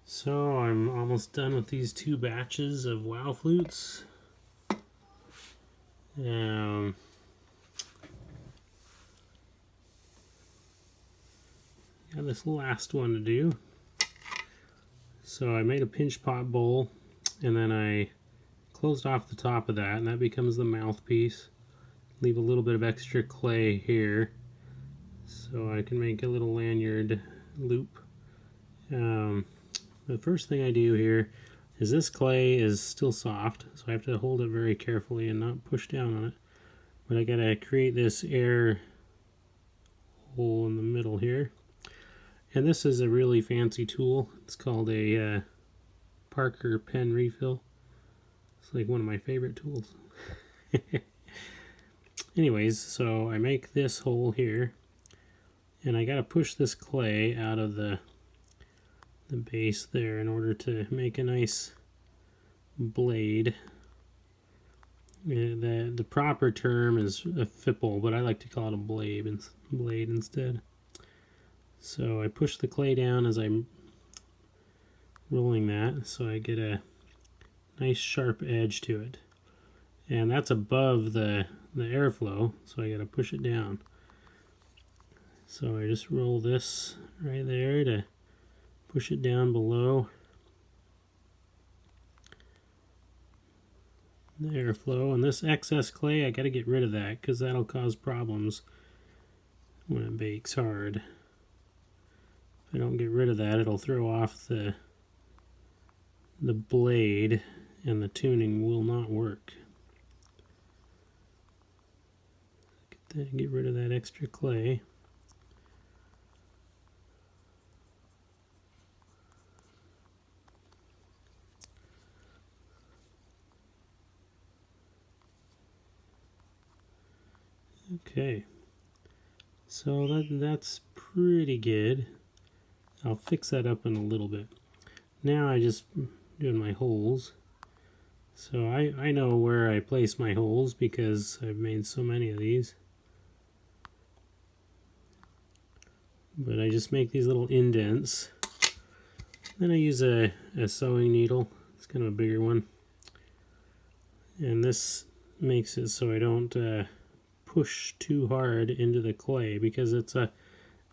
So I'm almost done with these 2 batches of Wowflutes. Got this last one to do. So I made a pinch pot bowl, and then I closed off the top of that, and that becomes the mouthpiece. Leave a little bit of extra clay here so I can make a little lanyard loop. The first thing I do here is this clay is still soft, so I have to hold it very carefully and not push down on it. But I gotta create this air hole in the middle here. And this is a really fancy tool. It's called a Parker pen refill. It's like one of my favorite tools. Anyways, so I make this hole here, and I gotta push this clay out of the base there in order to make a nice blade. The proper term is a fipple, but I like to call it a blade instead. So I push the clay down as I'm rolling that, so I get a nice sharp edge to it. And that's above the airflow, so I gotta push it down. So I just roll this right there to push it down below the airflow. And this excess clay, I gotta get rid of that because that'll cause problems when it bakes hard. If I don't get rid of that, it'll throw off the blade and the tuning will not work. Get rid of that extra clay. Okay, so that's pretty good. I'll fix that up in a little bit. Now I just doing my holes. So I know where I place my holes because I've made so many of these. But I just make these little indents. Then I use a sewing needle. It's kind of a bigger one. And this makes it so I don't push too hard into the clay because it's a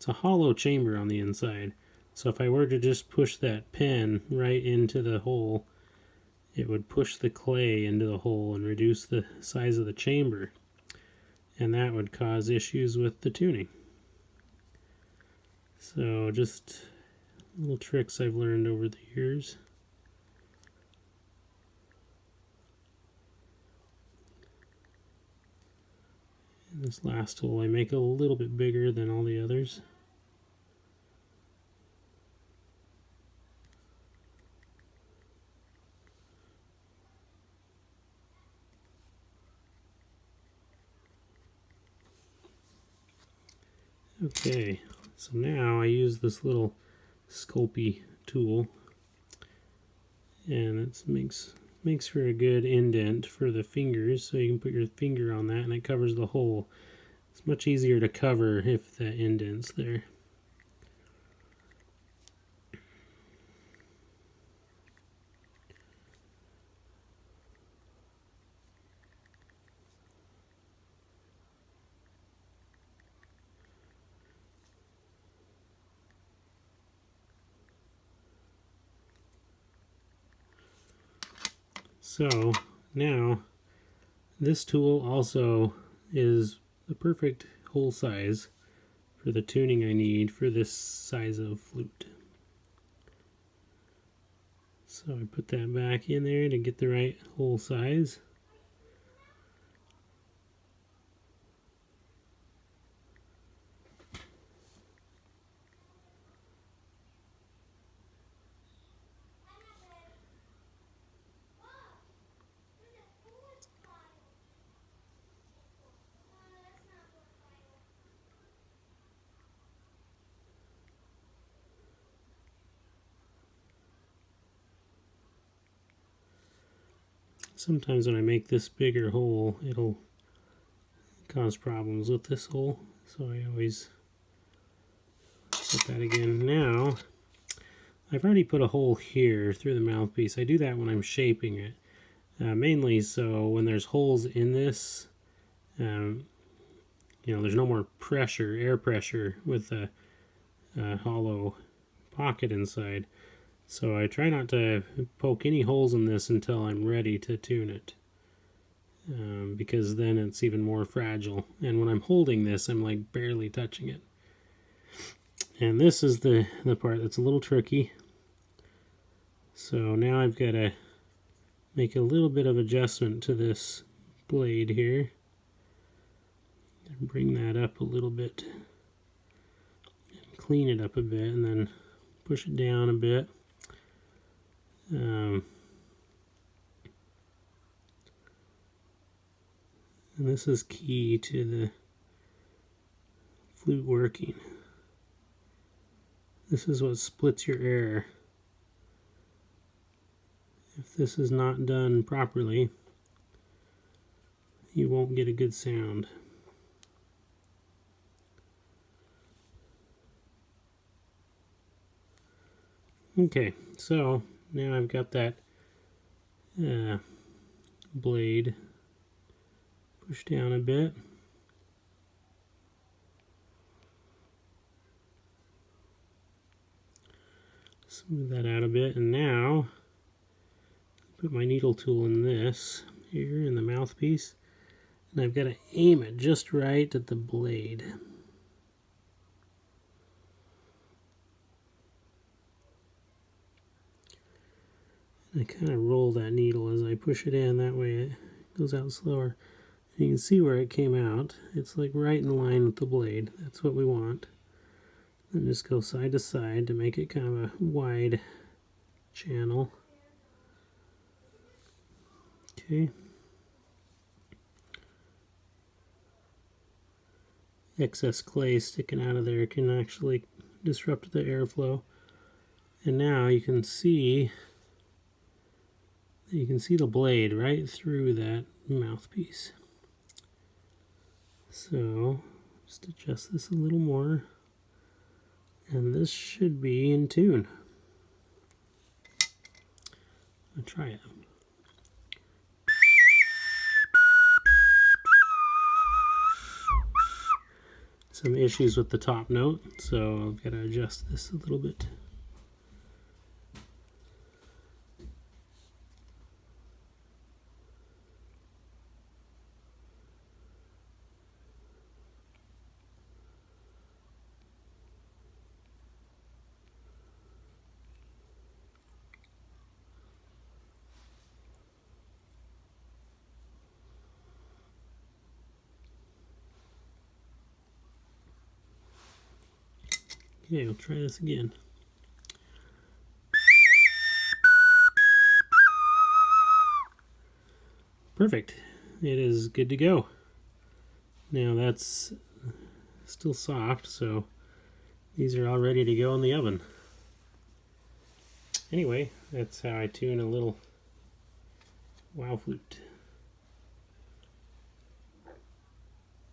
hollow chamber on the inside. So if I were to just push that pen right into the hole, it would push the clay into the hole and reduce the size of the chamber. And that would cause issues with the tuning. So just little tricks I've learned over the years. And this last hole I make a little bit bigger than all the others. Okay, so now I use this little Sculpey tool, and it makes for a good indent for the fingers, so you can put your finger on that and it covers the hole. It's much easier to cover if the indent's there. So now this tool also is the perfect hole size for the tuning I need for this size of flute. So I put that back in there to get the right hole size. Sometimes when I make this bigger hole, it'll cause problems with this hole, so I always set that again. Now I've already put a hole here through the mouthpiece. I do that when I'm shaping it, mainly so when there's holes in this, you know, there's no more pressure, air pressure with a hollow pocket inside. So I try not to poke any holes in this until I'm ready to tune it, because then it's even more fragile. And when I'm holding this, I'm like barely touching it. And this is the part that's a little tricky. So now I've got to make a little bit of adjustment to this blade here. And bring that up a little bit. And clean it up a bit, and then push it down a bit. And this is key to the flute working. This is what splits your air. If this is not done properly, you won't get a good sound. Okay, so now I've got that blade pushed down a bit. Smooth that out a bit, and now put my needle tool in this here in the mouthpiece, and I've got to aim it just right at the blade. I kind of roll that needle as I push it in, that way it goes out slower. And you can see where it came out. It's like right in line with the blade. That's what we want. And just go side to side to make it kind of a wide channel. Okay. Excess clay sticking out of there can actually disrupt the airflow. And now you can see the blade right through that mouthpiece. So just adjust this a little more, and this should be in tune. I'll try it. Some issues with the top note, so I've got to adjust this a little bit. Okay, we'll try this again. Perfect. It is good to go. Now that's still soft, so these are all ready to go in the oven. Anyway, that's how I tune a little wow flute.